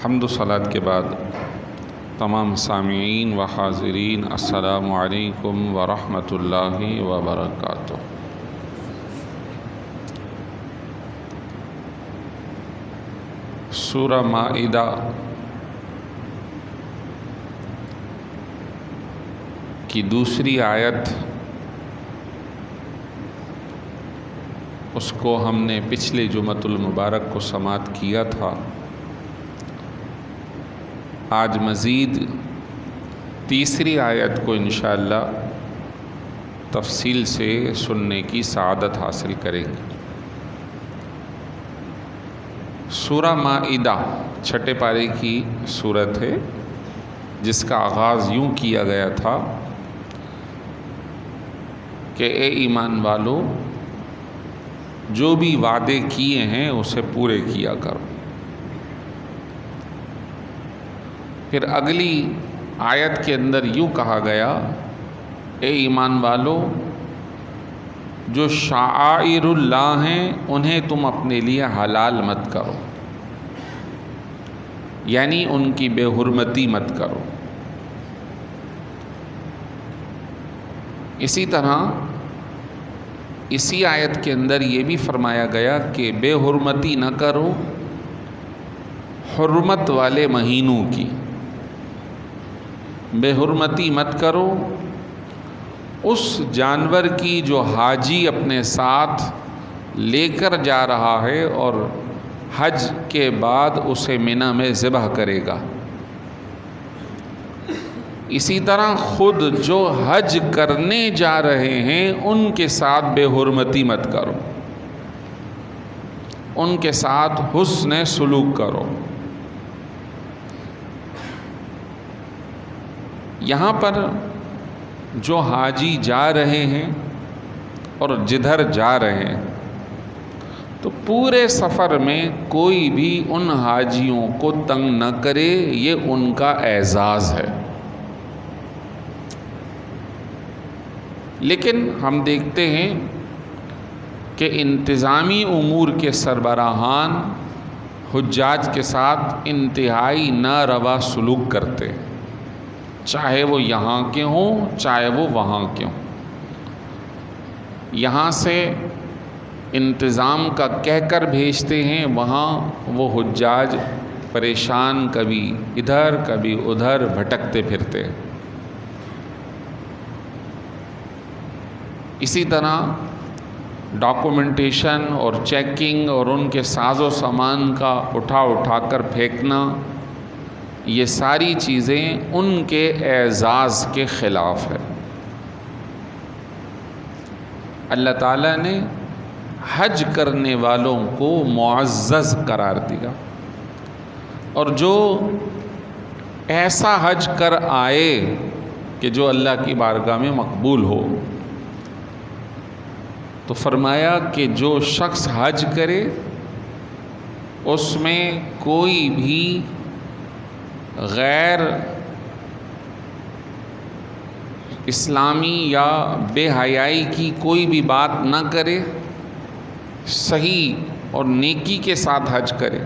حمد و صلات کے بعد تمام سامعین و حاضرین السلام علیکم ورحمۃ اللہ وبرکاتہ۔ سورہ مائدہ کی دوسری آیت، اس کو ہم نے پچھلے جمعۃ المبارک کو سماعت کیا تھا۔ آج مزید تیسری آیت کو انشاءاللہ تفصیل سے سننے کی سعادت حاصل کریں گے۔ سورہ مائدہ چھٹے پارے کی سورت ہے، جس کا آغاز یوں کیا گیا تھا کہ اے ایمان والو، جو بھی وعدے کیے ہیں اسے پورے کیا کرو۔ پھر اگلی آیت کے اندر یوں کہا گیا، اے ایمان والو، جو شعائر اللہ ہیں انہیں تم اپنے لیے حلال مت کرو، یعنی ان کی بے حرمتی مت کرو۔ اسی طرح اسی آیت کے اندر یہ بھی فرمایا گیا کہ بے حرمتی نہ کرو حرمت والے مہینوں کی، بے حرمتی مت کرو اس جانور کی جو حاجی اپنے ساتھ لے کر جا رہا ہے اور حج کے بعد اسے منی میں ذبح کرے گا۔ اسی طرح خود جو حج کرنے جا رہے ہیں ان کے ساتھ بے حرمتی مت کرو، ان کے ساتھ حسن سلوک کرو۔ یہاں پر جو حاجی جا رہے ہیں اور جدھر جا رہے ہیں، تو پورے سفر میں کوئی بھی ان حاجیوں کو تنگ نہ کرے، یہ ان کا اعزاز ہے۔ لیکن ہم دیکھتے ہیں کہ انتظامی امور کے سربراہان حجاج کے ساتھ انتہائی ناروا سلوک کرتے ہیں، چاہے وہ یہاں کے ہوں چاہے وہ وہاں کے ہوں۔ یہاں سے انتظام کا کہہ کر بھیجتے ہیں، وہاں وہ حجاج پریشان، کبھی ادھر کبھی ادھر بھٹکتے پھرتے ہیں۔ اسی طرح ڈاکومنٹیشن اور چیکنگ اور ان کے ساز و سامان کا اٹھا کر پھینکنا، یہ ساری چیزیں ان کے اعزاز کے خلاف ہے۔ اللہ تعالیٰ نے حج کرنے والوں کو معزز قرار دیا، اور جو ایسا حج کر آئے کہ جو اللہ کی بارگاہ میں مقبول ہو، تو فرمایا کہ جو شخص حج کرے اس میں کوئی بھی غیر اسلامی یا بے حیائی کی کوئی بھی بات نہ کرے، صحیح اور نیکی کے ساتھ حج کرے،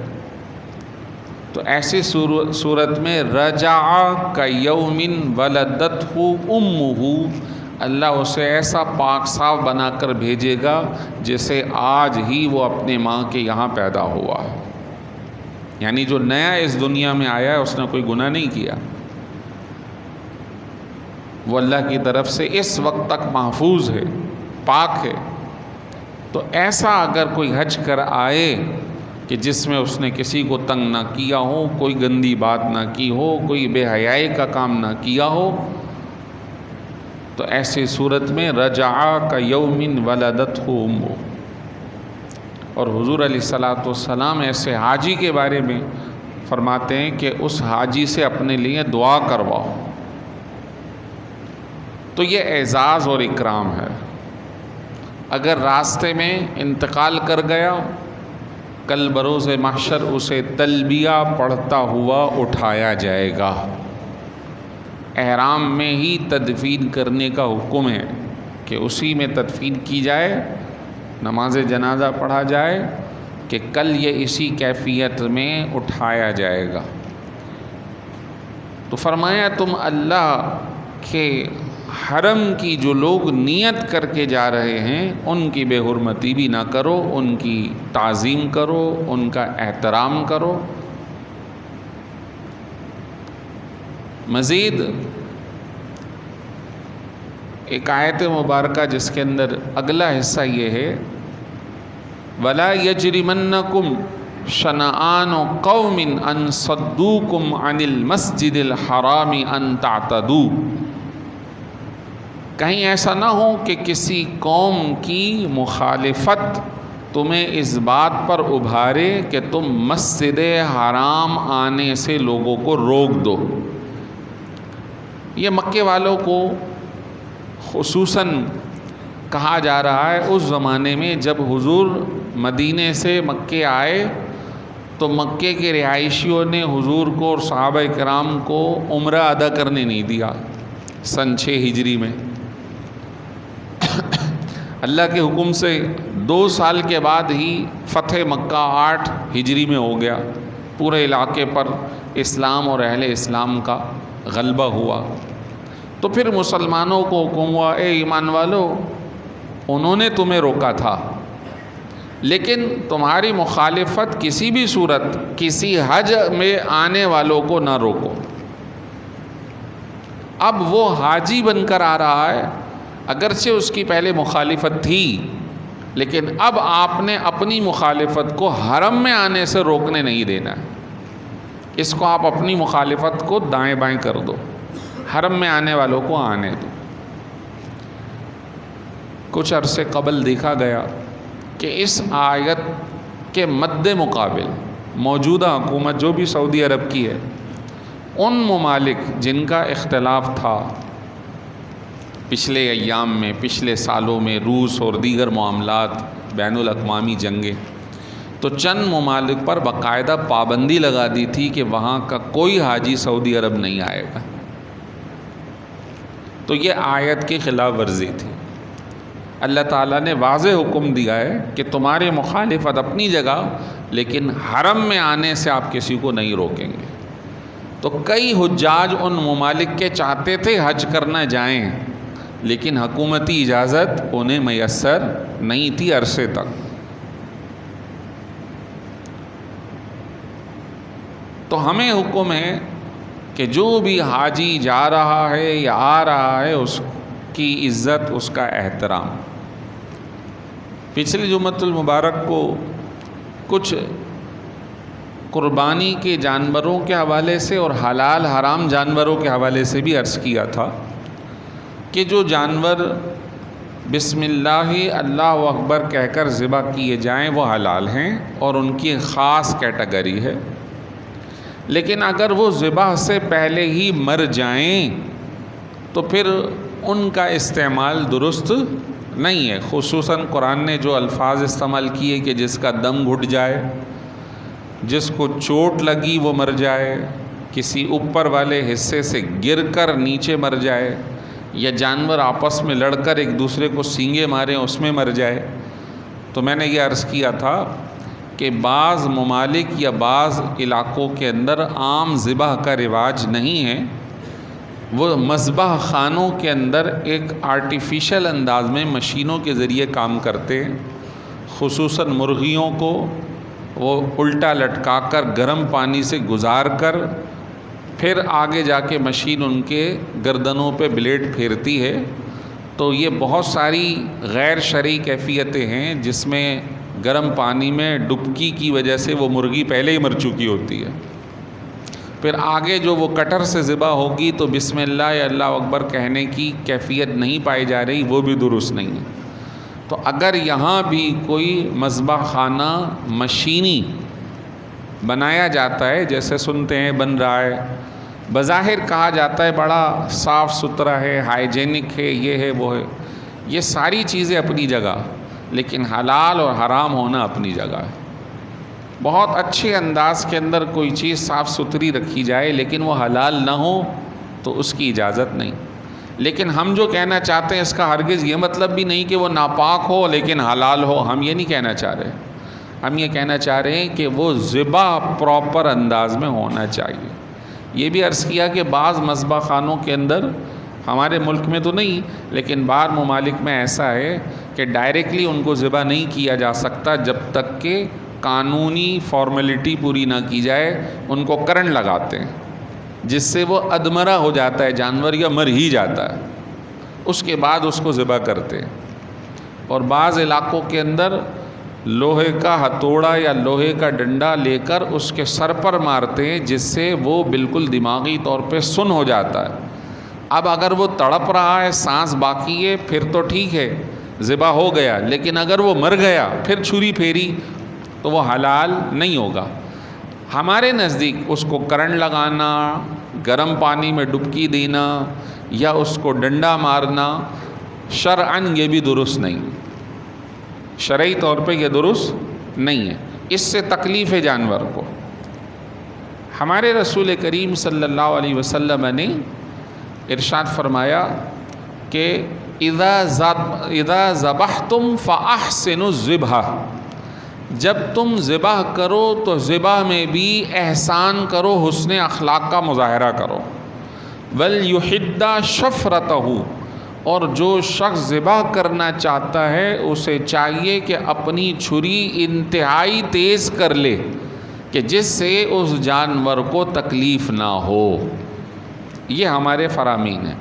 تو ایسی صورت میں رجع کیوم ولدتہ امہ، اللہ اسے ایسا پاک صاف بنا کر بھیجے گا جیسے آج ہی وہ اپنے ماں کے یہاں پیدا ہوا ہے۔ یعنی جو نیا اس دنیا میں آیا ہے اس نے کوئی گناہ نہیں کیا، وہ اللہ کی طرف سے اس وقت تک محفوظ ہے، پاک ہے۔ تو ایسا اگر کوئی حج کر آئے کہ جس میں اس نے کسی کو تنگ نہ کیا ہو، کوئی گندی بات نہ کی ہو، کوئی بے حیائی کا کام نہ کیا ہو، تو ایسی صورت میں رجع کیوم ولدتہ امہ۔ اور حضور علیہ الصلوۃ والسلام ایسے حاجی کے بارے میں فرماتے ہیں کہ اس حاجی سے اپنے لیے دعا کرواؤ۔ تو یہ اعزاز اور اکرام ہے۔ اگر راستے میں انتقال کر گیا، کل بروز محشر اسے تلبیہ پڑھتا ہوا اٹھایا جائے گا۔ احرام میں ہی تدفین کرنے کا حکم ہے کہ اسی میں تدفین کی جائے، نماز جنازہ پڑھا جائے کہ کل یہ اسی کیفیت میں اٹھایا جائے گا۔ تو فرمایا تم اللہ کے حرم کی جو لوگ نیت کر کے جا رہے ہیں ان کی بے حرمتی بھی نہ کرو، ان کی تعظیم کرو، ان کا احترام کرو۔ مزید ایک آیت مبارکہ جس کے اندر اگلا حصہ یہ ہے، وَلَا يَجْرِمَنَّكُمْ شَنَآنُ قَوْمٍ أَن صَدُّوكُمْ عَنِ الْمَسْجِدِ الْحَرَامِ أَن تَعْتَدُوا، کہیں ایسا نہ ہو کہ کسی قوم کی مخالفت تمہیں اس بات پر ابھارے کہ تم مسجد حرام آنے سے لوگوں کو روک دو۔ یہ مکے والوں کو خصوصاً کہا جا رہا ہے اس زمانے میں جب حضور مدینے سے مکے آئے تو مکے کے رہائشیوں نے حضور کو اور صحابہ کرام کو عمرہ ادا کرنے نہیں دیا۔ سن 6 ہجری میں اللہ کے حکم سے 2 سال کے بعد ہی فتح مکہ 8 ہجری میں ہو گیا، پورے علاقے پر اسلام اور اہل اسلام کا غلبہ ہوا۔ تو پھر مسلمانوں کو حکم ہوا، اے ایمان والو، انہوں نے تمہیں روکا تھا لیکن تمہاری مخالفت کسی بھی صورت کسی حج میں آنے والوں کو نہ روکو۔ اب وہ حاجی بن کر آ رہا ہے، اگرچہ اس کی پہلے مخالفت تھی لیکن اب آپ نے اپنی مخالفت کو حرم میں آنے سے روکنے نہیں دینا ہے، اس کو آپ اپنی مخالفت کو دائیں بائیں کر دو، حرم میں آنے والوں کو آنے دو۔ کچھ عرصے قبل دیکھا گیا کہ اس آیت کے مد مقابل موجودہ حکومت جو بھی سعودی عرب کی ہے، ان ممالک جن کا اختلاف تھا پچھلے ایام میں، پچھلے سالوں میں، روس اور دیگر معاملات، بین الاقوامی جنگیں، تو چند ممالک پر باقاعدہ پابندی لگا دی تھی کہ وہاں کا کوئی حاجی سعودی عرب نہیں آئے گا۔ تو یہ آیت کی خلاف ورزی تھی۔ اللہ تعالیٰ نے واضح حکم دیا ہے کہ تمہاری مخالفت اپنی جگہ، لیکن حرم میں آنے سے آپ کسی کو نہیں روکیں گے۔ تو کئی حجاج ان ممالک کے چاہتے تھے حج کرنا جائیں، لیکن حکومتی اجازت انہیں میسر نہیں تھی عرصے تک۔ تو ہمیں حکم ہے کہ جو بھی حاجی جا رہا ہے یا آ رہا ہے اس کی عزت، اس کا احترام۔ پچھلی جمعۃ المبارک کو کچھ قربانی کے جانوروں کے حوالے سے اور حلال حرام جانوروں کے حوالے سے بھی عرض کیا تھا کہ جو جانور بسم اللہ اللہ اکبر کہہ کر ذبح کیے جائیں وہ حلال ہیں اور ان کی خاص کیٹیگری ہے، لیکن اگر وہ ذبح سے پہلے ہی مر جائیں تو پھر ان کا استعمال درست نہیں ہے۔ خصوصاً قرآن نے جو الفاظ استعمال کیے کہ جس کا دم گھٹ جائے، جس کو چوٹ لگی وہ مر جائے، کسی اوپر والے حصے سے گر کر نیچے مر جائے، یا جانور آپس میں لڑ کر ایک دوسرے کو سینگے ماریں اس میں مر جائے۔ تو میں نے یہ عرض کیا تھا کہ بعض ممالک یا بعض علاقوں کے اندر عام ذبح کا رواج نہیں ہے، وہ مذبح خانوں کے اندر ایک آرٹیفیشل انداز میں مشینوں کے ذریعے کام کرتے ہیں۔ خصوصاً مرغیوں کو وہ الٹا لٹکا کر گرم پانی سے گزار کر پھر آگے جا کے مشین ان کے گردنوں پہ بلیڈ پھیرتی ہے۔ تو یہ بہت ساری غیر شرعی کیفیتیں ہیں جس میں گرم پانی میں ڈبکی کی وجہ سے وہ مرغی پہلے ہی مر چکی ہوتی ہے، پھر آگے جو وہ کٹر سے ذبح ہوگی تو بسم اللہ یا اللہ اکبر کہنے کی کیفیت نہیں پائی جا رہی، وہ بھی درست نہیں ہے۔ تو اگر یہاں بھی کوئی مذبح خانہ مشینی بنایا جاتا ہے، جیسے سنتے ہیں بن رہا ہے، بظاہر کہا جاتا ہے بڑا صاف ستھرا ہے، ہائیجینک ہے، یہ ہے وہ ہے، یہ ساری چیزیں اپنی جگہ، لیکن حلال اور حرام ہونا اپنی جگہ ہے۔ بہت اچھے انداز کے اندر کوئی چیز صاف ستھری رکھی جائے لیکن وہ حلال نہ ہو تو اس کی اجازت نہیں۔ لیکن ہم جو کہنا چاہتے ہیں اس کا ہرگز یہ مطلب بھی نہیں کہ وہ ناپاک ہو لیکن حلال ہو، ہم یہ نہیں کہنا چاہ رہے۔ ہم یہ کہنا چاہ رہے ہیں کہ وہ ذبح پراپر انداز میں ہونا چاہیے، یہ بھی عرض کیا کہ بعض مذبح خانوں کے اندر، ہمارے ملک میں تو نہیں لیکن بعض ممالک میں ایسا ہے کہ ڈائریکٹلی ان کو ذبح نہیں کیا جا سکتا جب تک کہ قانونی فارمیلٹی پوری نہ کی جائے. ان کو کرنٹ لگاتے ہیں جس سے وہ ادمرہ ہو جاتا ہے جانور یا مر ہی جاتا ہے، اس کے بعد اس کو ذبح کرتے ہیں. اور بعض علاقوں کے اندر لوہے کا ہتھوڑا یا لوہے کا ڈنڈا لے کر اس کے سر پر مارتے ہیں جس سے وہ بالکل دماغی طور پہ سن ہو جاتا ہے. اب اگر وہ تڑپ رہا ہے، سانس باقی ہے، پھر تو ٹھیک ہے ذبح ہو گیا، لیکن اگر وہ مر گیا پھر چھری پھیری تو وہ حلال نہیں ہوگا. ہمارے نزدیک اس کو کرنٹ لگانا، گرم پانی میں ڈبکی دینا یا اس کو ڈنڈا مارنا شرعاً یہ بھی درست نہیں، شرعی طور پہ یہ درست نہیں ہے. اس سے تکلیف ہے جانور کو. ہمارے رسول کریم صلی اللہ علیہ وسلم نے ارشاد فرمایا کہ اذا ذبحتم فاحسنوا الذبح، جب تم ذبح کرو تو ذبح میں بھی احسان کرو، حسن اخلاق کا مظاہرہ کرو. وَلْيُحِدَّ شَفْرَتَهُ، اور جو شخص ذبح کرنا چاہتا ہے اسے چاہیے کہ اپنی چھری انتہائی تیز کر لے کہ جس سے اس جانور کو تکلیف نہ ہو. یہ ہمارے فرامین ہیں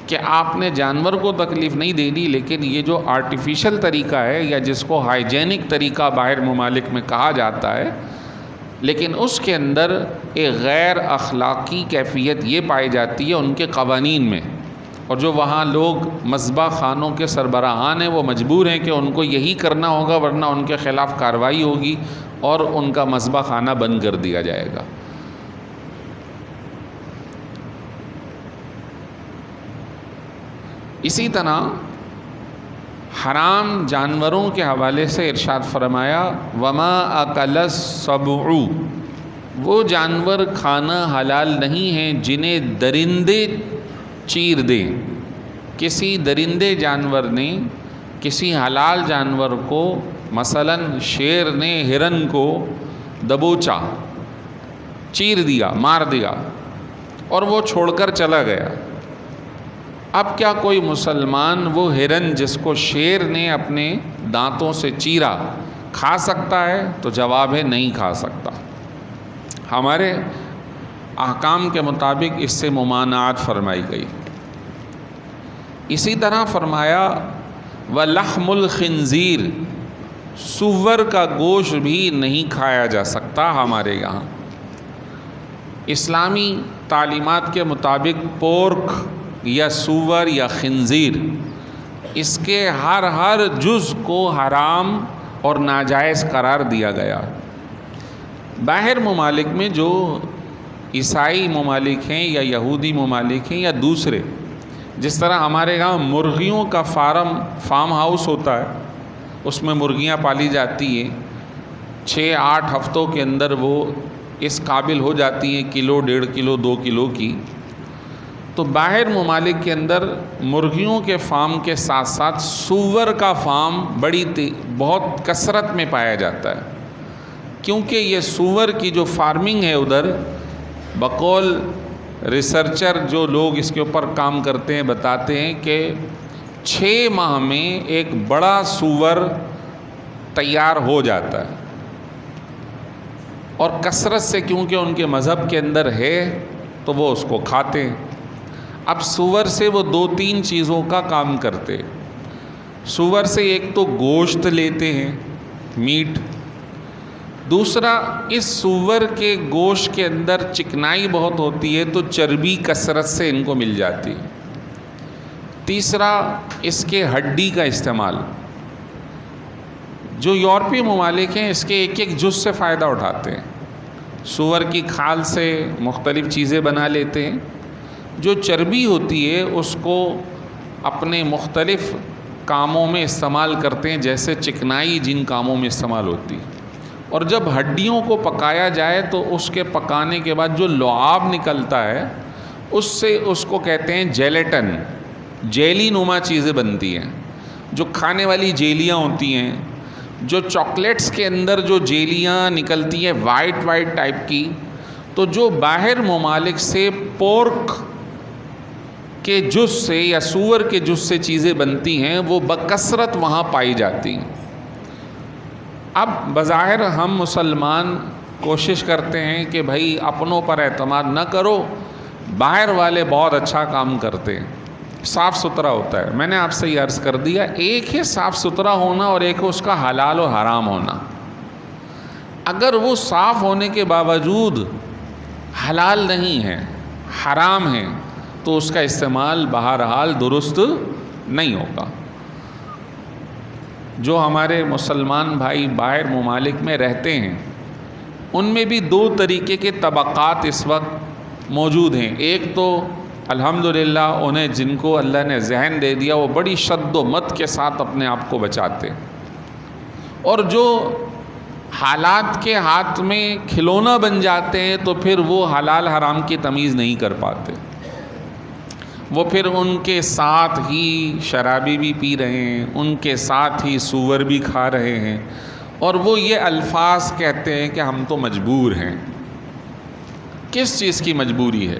کہ آپ نے جانور کو تکلیف نہیں دینی، لیکن یہ جو آرٹیفیشل طریقہ ہے یا جس کو ہائیجینک طریقہ باہر ممالک میں کہا جاتا ہے، لیکن اس کے اندر ایک غیر اخلاقی کیفیت یہ پائی جاتی ہے ان کے قوانین میں. اور جو وہاں لوگ مذبح خانوں کے سربراہان ہیں وہ مجبور ہیں کہ ان کو یہی کرنا ہوگا، ورنہ ان کے خلاف کارروائی ہوگی اور ان کا مذبح خانہ بند کر دیا جائے گا. اسی طرح حرام جانوروں کے حوالے سے ارشاد فرمایا وما اکل السبع، وہ جانور کھانا حلال نہیں ہیں جنہیں درندے چیر دیں. کسی درندے جانور نے کسی حلال جانور کو، مثلا شیر نے ہرن کو دبوچا، چیر دیا، مار دیا اور وہ چھوڑ کر چلا گیا. اب کیا کوئی مسلمان وہ ہرن جس کو شیر نے اپنے دانتوں سے چیرا کھا سکتا ہے؟ تو جواب ہے نہیں کھا سکتا. ہمارے احکام کے مطابق اس سے ممانعت فرمائی گئی. اسی طرح فرمایا وَلَحْمُ الْخِنْزِيرِ، سور کا گوشت بھی نہیں کھایا جا سکتا. ہمارے یہاں اسلامی تعلیمات کے مطابق پورک یا سور یا خنزیر، اس کے ہر جز کو حرام اور ناجائز قرار دیا گیا. باہر ممالک میں جو عیسائی ممالک ہیں یا یہودی ممالک ہیں یا دوسرے، جس طرح ہمارے یہاں مرغیوں کا فارم ہاؤس ہوتا ہے، اس میں مرغیاں پالی جاتی ہیں، 6-8 ہفتوں کے اندر وہ اس قابل ہو جاتی ہیں کلو، 1.5 کلو، 2 کلو کی. تو باہر ممالک کے اندر مرغیوں کے فارم کے ساتھ ساتھ سور کا فارم بہت کثرت میں پایا جاتا ہے، کیونکہ یہ سور کی جو فارمنگ ہے ادھر، بقول ریسرچر جو لوگ اس کے اوپر کام کرتے ہیں بتاتے ہیں کہ 6 ماہ میں ایک بڑا سور تیار ہو جاتا ہے. اور کثرت سے کیونکہ ان کے مذہب کے اندر ہے تو وہ اس کو کھاتے ہیں. اب سور سے وہ 2-3 چیزوں کا کام کرتے. سور سے ایک تو گوشت لیتے ہیں، میٹ. دوسرا اس سور کے گوشت کے اندر چکنائی بہت ہوتی ہے تو چربی کثرت سے ان کو مل جاتی ہے. تیسرا اس کے ہڈی کا استعمال. جو یورپی ممالک ہیں اس کے ایک جز سے فائدہ اٹھاتے ہیں. سور کی کھال سے مختلف چیزیں بنا لیتے ہیں. جو چربی ہوتی ہے اس کو اپنے مختلف کاموں میں استعمال کرتے ہیں، جیسے چکنائی جن کاموں میں استعمال ہوتی ہے. اور جب ہڈیوں کو پکایا جائے تو اس کے پکانے کے بعد جو لعاب نکلتا ہے اس سے اس کو کہتے ہیں جیلیٹن. جیلی نما چیزیں بنتی ہیں، جو کھانے والی جیلیاں ہوتی ہیں، جو چاکلیٹس کے اندر جو جیلیاں نکلتی ہیں وائٹ ٹائپ کی، تو جو باہر ممالک سے پورک کے جز سے یا سور کے جز سے چیزیں بنتی ہیں وہ بکثرت وہاں پائی جاتی ہیں۔ اب بظاہر ہم مسلمان کوشش کرتے ہیں کہ بھائی اپنوں پر اعتماد نہ کرو، باہر والے بہت اچھا کام کرتے ہیں، صاف ستھرا ہوتا ہے۔ میں نے آپ سے یہ عرض کر دیا، ایک ہے صاف ستھرا ہونا اور ایک ہے اس کا حلال و حرام ہونا۔ اگر وہ صاف ہونے کے باوجود حلال نہیں ہے، حرام ہے، تو اس کا استعمال بہرحال درست نہیں ہوگا۔ جو ہمارے مسلمان بھائی باہر ممالک میں رہتے ہیں ان میں بھی دو طریقے کے طبقات اس وقت موجود ہیں۔ ایک تو الحمدللہ انہیں جن کو اللہ نے ذہن دے دیا وہ بڑی شد و مت کے ساتھ اپنے آپ کو بچاتے، اور جو حالات کے ہاتھ میں کھلونا بن جاتے ہیں تو پھر وہ حلال حرام کی تمیز نہیں کر پاتے، وہ پھر ان کے ساتھ ہی شرابی بھی پی رہے ہیں، ان کے ساتھ ہی سور بھی کھا رہے ہیں، اور وہ یہ الفاظ کہتے ہیں کہ ہم تو مجبور ہیں۔ کس چیز کی مجبوری ہے؟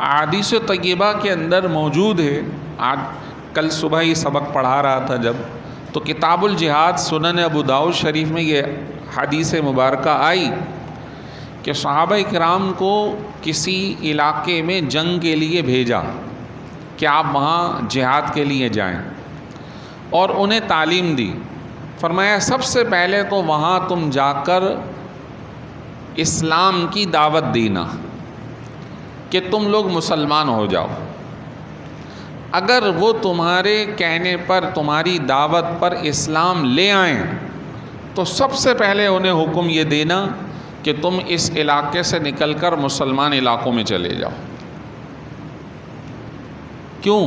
احادیث طیبہ کے اندر موجود ہے۔ آج کل صبح ہی سبق پڑھا رہا تھا جب، تو کتاب الجہاد سنن ابو داؤد شریف میں یہ حدیث مبارکہ آئی کہ صحابہ کرام کو کسی علاقے میں جنگ کے لیے بھیجا کہ آپ وہاں جہاد کے لیے جائیں، اور انہیں تعلیم دی۔ فرمایا سب سے پہلے تو وہاں تم جا کر اسلام کی دعوت دینا کہ تم لوگ مسلمان ہو جاؤ۔ اگر وہ تمہارے کہنے پر، تمہاری دعوت پر اسلام لے آئیں تو سب سے پہلے انہیں حکم یہ دینا کہ تم اس علاقے سے نکل کر مسلمان علاقوں میں چلے جاؤ۔ کیوں؟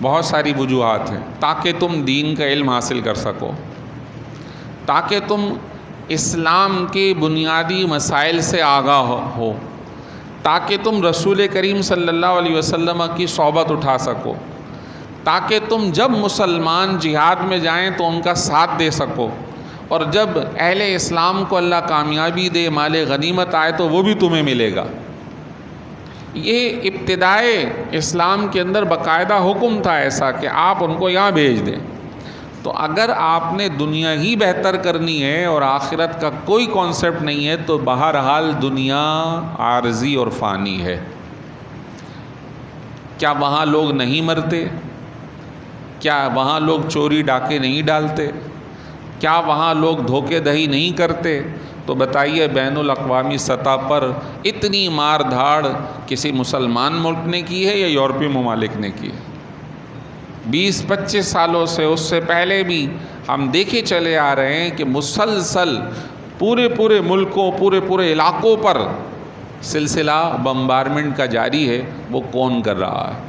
بہت ساری وجوہات ہیں۔ تاکہ تم دین کا علم حاصل کر سکو، تاکہ تم اسلام کے بنیادی مسائل سے آگاہ ہو، تاکہ تم رسول کریم صلی اللہ علیہ وسلم کی صحبت اٹھا سکو، تاکہ تم جب مسلمان جہاد میں جائیں تو ان کا ساتھ دے سکو، اور جب اہل اسلام کو اللہ کامیابی دے، مال غنیمت آئے تو وہ بھی تمہیں ملے گا۔ یہ ابتدائے اسلام کے اندر باقاعدہ حکم تھا ایسا کہ آپ ان کو یہاں بھیج دیں۔ تو اگر آپ نے دنیا ہی بہتر کرنی ہے اور آخرت کا کوئی کانسیپٹ نہیں ہے تو بہرحال دنیا عارضی اور فانی ہے۔ کیا وہاں لوگ نہیں مرتے؟ کیا وہاں لوگ چوری ڈاکے نہیں ڈالتے؟ کیا وہاں لوگ دھوکے دہی نہیں کرتے؟ تو بتائیے بین الاقوامی سطح پر اتنی مار دھاڑ کسی مسلمان ملک نے کی ہے یا یورپی ممالک نے کی ہے؟ 20-25 سالوں سے، اس سے پہلے بھی ہم دیکھے چلے آ رہے ہیں کہ مسلسل پورے ملکوں، پورے علاقوں پر سلسلہ بمبارمنٹ کا جاری ہے۔ وہ کون کر رہا ہے؟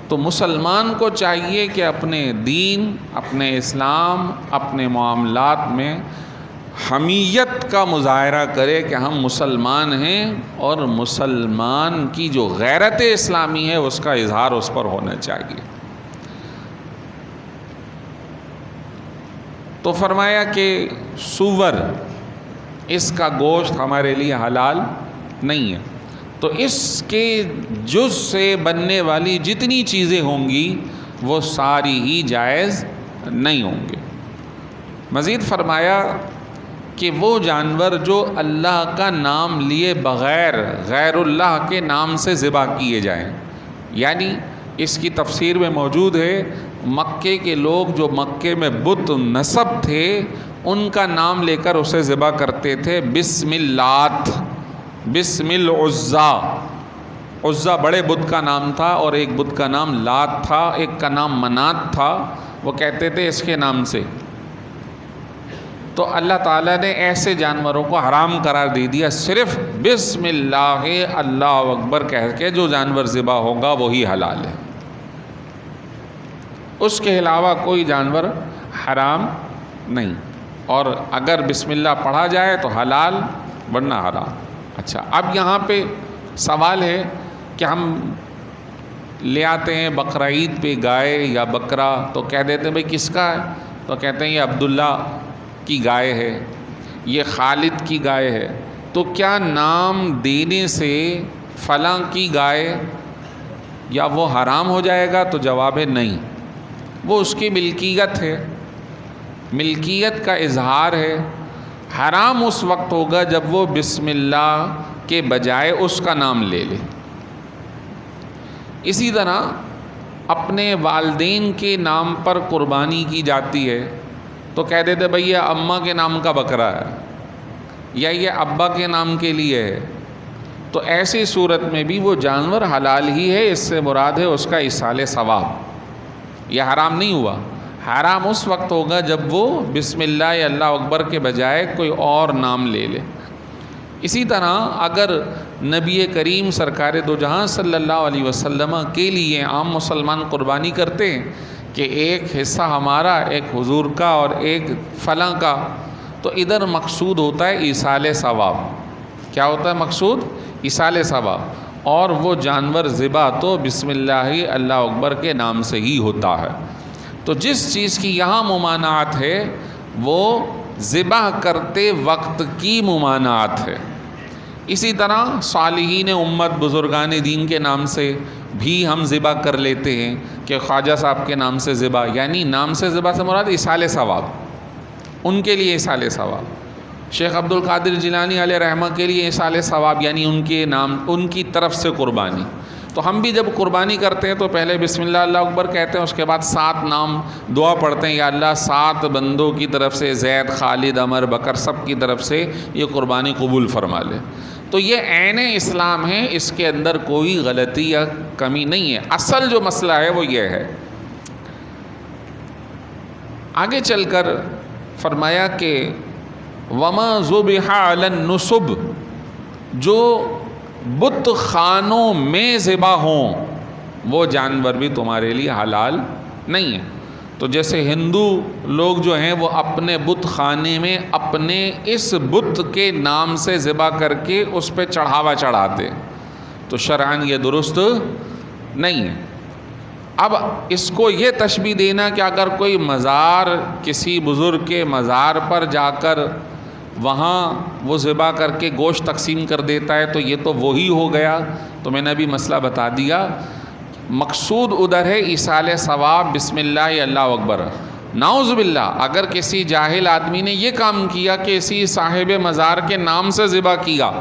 تو مسلمان کو چاہیے کہ اپنے دین، اپنے اسلام، اپنے معاملات میں حمیت کا مظاہرہ کرے کہ ہم مسلمان ہیں، اور مسلمان کی جو غیرت اسلامی ہے اس کا اظہار اس پر ہونا چاہیے۔ تو فرمایا کہ سور، اس کا گوشت ہمارے لیے حلال نہیں ہے، تو اس کے جز سے بننے والی جتنی چیزیں ہوں گی وہ ساری ہی جائز نہیں ہوں گے۔ مزید فرمایا کہ وہ جانور جو اللہ کا نام لیے بغیر غیر اللہ کے نام سے ذبح کیے جائیں، یعنی اس کی تفسیر میں موجود ہے، مکے کے لوگ جو مکے میں بت نصب تھے ان کا نام لے کر اسے ذبح کرتے تھے، بسم اللات، بسم العزا۔ عزا بڑے بت کا نام تھا، اور ایک بت کا نام لات تھا، ایک کا نام منات تھا، وہ کہتے تھے اس کے نام سے۔ تو اللہ تعالیٰ نے ایسے جانوروں کو حرام قرار دے دیا، صرف بسم اللہ، اللہ اکبر کہہ کے جو جانور ذبح ہوگا وہی حلال ہے، اس کے علاوہ کوئی جانور حرام نہیں۔ اور اگر بسم اللہ پڑھا جائے تو حلال، ورنہ حرام۔ اچھا، اب یہاں پہ سوال ہے کہ ہم لے آتے ہیں بقرعید پہ گائے یا بکرا، تو کہہ دیتے ہیں بھئی کس کا ہے؟ تو کہتے ہیں یہ عبداللہ کی گائے ہے، یہ خالد کی گائے ہے، تو کیا نام دینے سے فلاں کی گائے یا وہ حرام ہو جائے گا؟ تو جواب ہے نہیں، وہ اس کی ملکیت ہے، ملکیت کا اظہار ہے۔ حرام اس وقت ہوگا جب وہ بسم اللہ کے بجائے اس کا نام لے لے۔ اسی طرح اپنے والدین کے نام پر قربانی کی جاتی ہے تو کہہ دیتے بھئی یہ اماں کے نام کا بکرا ہے یا یہ ابا کے نام کے لیے ہے، تو ایسی صورت میں بھی وہ جانور حلال ہی ہے، اس سے مراد ہے اس کا ایصال ثواب، یہ حرام نہیں ہوا۔ حرام اس وقت ہوگا جب وہ بسم اللہ یا اللہ اکبر کے بجائے کوئی اور نام لے لے۔ اسی طرح اگر نبی کریم سرکار دو جہاں صلی اللہ علیہ وسلم کے لیے عام مسلمان قربانی کرتے ہیں کہ ایک حصہ ہمارا، ایک حضور کا اور ایک فلاں کا، تو ادھر مقصود ہوتا ہے ایصال ثواب۔ کیا ہوتا ہے مقصود؟ ایصال ثواب، اور وہ جانور ذبح تو بسم اللہ اللہ اکبر کے نام سے ہی ہوتا ہے۔ تو جس چیز کی یہاں ممانعت ہے وہ ذبح کرتے وقت کی ممانعت ہے۔ اسی طرح صالحین امت، بزرگان دین کے نام سے بھی ہم ذبح کر لیتے ہیں کہ خواجہ صاحب کے نام سے ذبح، یعنی نام سے ذبح سے مراد ایصال ثواب، ان کے لیے ایصال ثواب۔ شیخ عبد القادر جیلانی علیہ رحمہ کے لیے ایصال ثواب، یعنی ان کے نام، ان کی طرف سے قربانی۔ تو ہم بھی جب قربانی کرتے ہیں تو پہلے بسم اللہ اللہ اکبر کہتے ہیں، اس کے بعد 7 نام دعا پڑھتے ہیں، یا اللہ 7 بندوں کی طرف سے، زید، خالد، عمر، بکر، سب کی طرف سے یہ قربانی قبول فرما لے۔ تو یہ عین اسلام ہے، اس کے اندر کوئی غلطی یا کمی نہیں ہے۔ اصل جو مسئلہ ہے وہ یہ ہے۔ آگے چل کر فرمایا کہ وما ذبح علی النصب، جو بت خانوں میں ذبح ہوں وہ جانور بھی تمہارے لیے حلال نہیں ہیں۔ تو جیسے ہندو لوگ جو ہیں وہ اپنے بت خانے میں اپنے اس بت کے نام سے ذبح کر کے اس پہ چڑھاوا چڑھاتے، تو شرعاً یہ درست نہیں ہے۔ اب اس کو یہ تشبیہ دینا کہ اگر کوئی مزار، کسی بزرگ کے مزار پر جا کر وہاں وہ ذبح کر کے گوشت تقسیم کر دیتا ہے تو یہ تو وہی ہو گیا، تو میں نے ابھی مسئلہ بتا دیا۔ مقصود ادھر ہے ایصال ثواب، بسم اللہ اللہ اکبر۔ نعوذ باللہ اگر کسی جاہل آدمی نے یہ کام کیا کہ اسی صاحب مزار کے نام سے ذبح کیا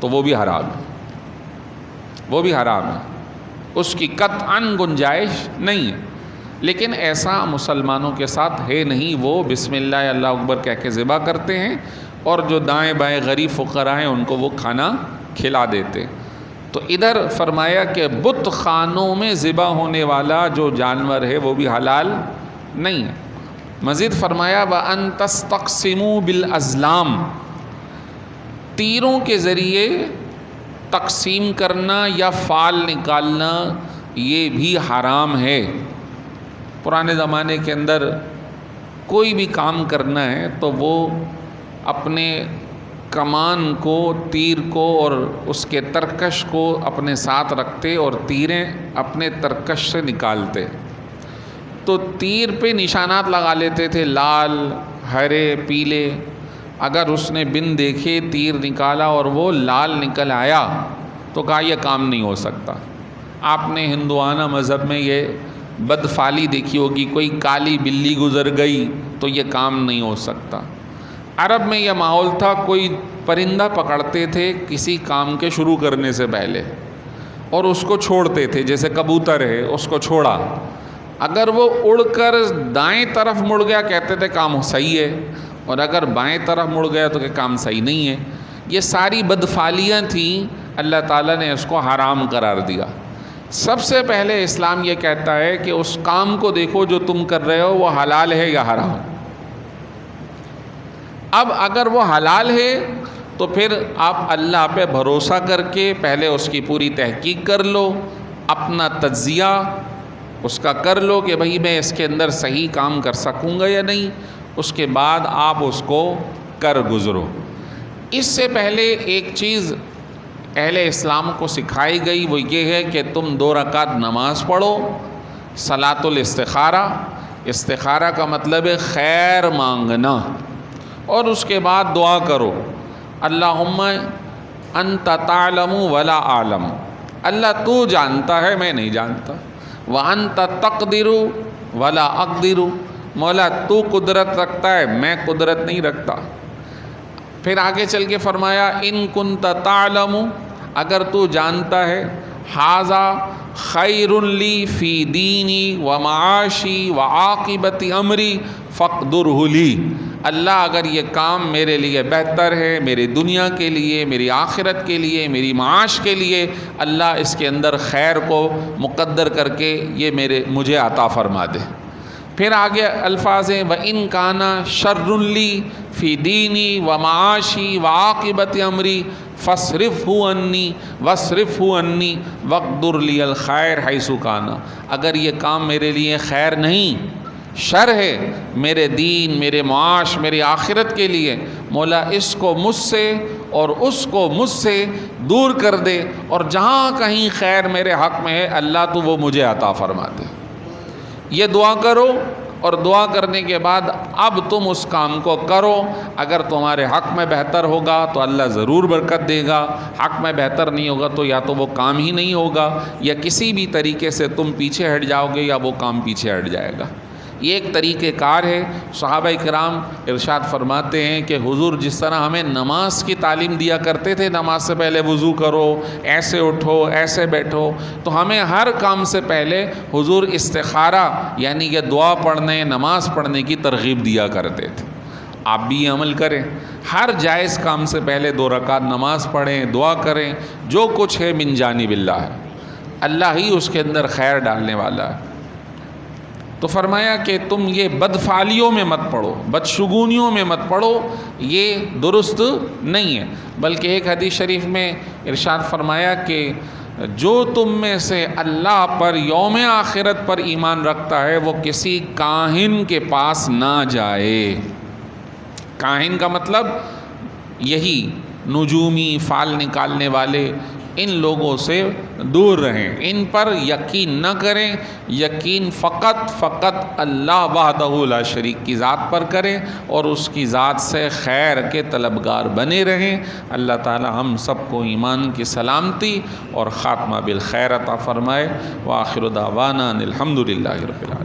تو وہ بھی حرام ہے، وہ بھی حرام ہے، اس کی قطعاً گنجائش نہیں ہے۔ لیکن ایسا مسلمانوں کے ساتھ ہے نہیں، وہ بسم اللہ اللہ اکبر کہہ کے ذبح کرتے ہیں اور جو دائیں بائیں غریب فقراء ہیں ان کو وہ کھانا کھلا دیتے۔ تو ادھر فرمایا کہ بت خانوں میں ذبح ہونے والا جو جانور ہے وہ بھی حلال نہیں ہے۔ مزید فرمایا وَأَن تَسْتَقْسِمُوا بِالْأَزْلَامِ، تیروں کے ذریعے تقسیم کرنا یا فال نکالنا یہ بھی حرام ہے۔ پرانے زمانے کے اندر کوئی بھی کام کرنا ہے تو وہ اپنے کمان کو، تیر کو اور اس کے ترکش کو اپنے ساتھ رکھتے اور تیریں اپنے ترکش سے نکالتے، تو تیر پہ نشانات لگا لیتے تھے، لال، ہرے، پیلے۔ اگر اس نے بن دیکھے تیر نکالا اور وہ لال نکل آیا تو کہا یہ کام نہیں ہو سکتا۔ آپ نے ہندوانہ مذہب میں یہ بدفعلی دیکھی ہوگی، کوئی کالی بلی گزر گئی تو یہ کام نہیں ہو سکتا۔ عرب میں یہ ماحول تھا، کوئی پرندہ پکڑتے تھے کسی کام کے شروع کرنے سے پہلے اور اس کو چھوڑتے تھے، جیسے کبوتر ہے اس کو چھوڑا، اگر وہ اڑ کر دائیں طرف مڑ گیا کہتے تھے کام صحیح ہے، اور اگر بائیں طرف مڑ گیا تو کہ کام صحیح نہیں ہے۔ یہ ساری بدفعلیاں تھیں، اللہ تعالیٰ نے اس کو حرام قرار دیا۔ سب سے پہلے اسلام یہ کہتا ہے کہ اس کام کو دیکھو جو تم کر رہے ہو وہ حلال ہے یا حرام۔ اب اگر وہ حلال ہے تو پھر آپ اللہ پہ بھروسہ کر کے پہلے اس کی پوری تحقیق کر لو، اپنا تجزیہ اس کا کر لو کہ بھئی میں اس کے اندر صحیح کام کر سکوں گا یا نہیں، اس کے بعد آپ اس کو کر گزرو۔ اس سے پہلے ایک چیز اہل اسلام کو سکھائی گئی، وہ یہ ہے کہ تم 2 رکعت نماز پڑھو، صلاۃ الاستخارہ۔ استخارہ کا مطلب ہے خیر مانگنا، اور اس کے بعد دعا کرو اللہم انت تعلم ولا اعلم، اللہ تو جانتا ہے میں نہیں جانتا، وانت تقدر ولا اقدر، مولا تو قدرت رکھتا ہے میں قدرت نہیں رکھتا۔ پھر آگے چل کے فرمایا ان کنت تعلم، اگر تو جانتا ہے، ھذا خیر لی فی دینی و معاشی و عاقبت امری فاقدرہ لی، اللہ اگر یہ کام میرے لیے بہتر ہے، میرے دنیا کے لیے، میری آخرت کے لیے، میری معاش کے لیے، اللہ اس کے اندر خیر کو مقدر کر کے یہ مجھے عطا فرما دے۔ پھر آگے الفاظ ہیں وَإِن كَانَ شَرٌّ لِّي فِي دِينِي وَمَعَاشِي وَعَاقِبَةِ أَمْرِي فَاصْرِفْهُ عَنِّي وَاصْرِفْهُ عَنِّي وَاقْدُرْ لِي الْخَيْرَ حَيْثُ كَانَ، اگر یہ کام میرے لیے خیر نہیں، شر ہے، میرے دین، میرے معاش، میری آخرت کے لیے، مولا اس کو مجھ سے اور اس کو مجھ سے دور کر دے، اور جہاں کہیں خیر میرے حق میں ہے اللہ تو وہ مجھے عطا فرما دے۔ یہ دعا کرو، اور دعا کرنے کے بعد اب تم اس کام کو کرو، اگر تمہارے حق میں بہتر ہوگا تو اللہ ضرور برکت دے گا، حق میں بہتر نہیں ہوگا تو یا تو وہ کام ہی نہیں ہوگا، یا کسی بھی طریقے سے تم پیچھے ہٹ جاؤ گے یا وہ کام پیچھے ہٹ جائے گا۔ یہ ایک طریقہ کار ہے۔ صحابہ کرام ارشاد فرماتے ہیں کہ حضور جس طرح ہمیں نماز کی تعلیم دیا کرتے تھے، نماز سے پہلے وضو کرو، ایسے اٹھو، ایسے بیٹھو، تو ہمیں ہر کام سے پہلے حضور استخارہ یعنی کہ دعا پڑھنے، نماز پڑھنے کی ترغیب دیا کرتے تھے۔ آپ بھی یہ عمل کریں، ہر جائز کام سے پہلے 2 رکعت نماز پڑھیں، دعا کریں، جو کچھ ہے من جانب اللہ ہے، اللہ ہی اس کے اندر خیر ڈالنے والا ہے۔ تو فرمایا کہ تم یہ بدفعلیوں میں مت پڑو، بدشگونیوں میں مت پڑو، یہ درست نہیں ہے۔ بلکہ ایک حدیث شریف میں ارشاد فرمایا کہ جو تم میں سے اللہ پر، یوم آخرت پر ایمان رکھتا ہے وہ کسی کاہن کے پاس نہ جائے۔ کاہن کا مطلب یہی نجومی، فال نکالنے والے، ان لوگوں سے دور رہیں، ان پر یقین نہ کریں، یقین فقط اللہ وحدہ لا شریک کی ذات پر کریں، اور اس کی ذات سے خیر کے طلبگار بنے رہیں۔ اللہ تعالی ہم سب کو ایمان کی سلامتی اور خاتمہ بالخیر عطا فرمائے۔ وآخر دعوانا الحمدللہ رب العالمین۔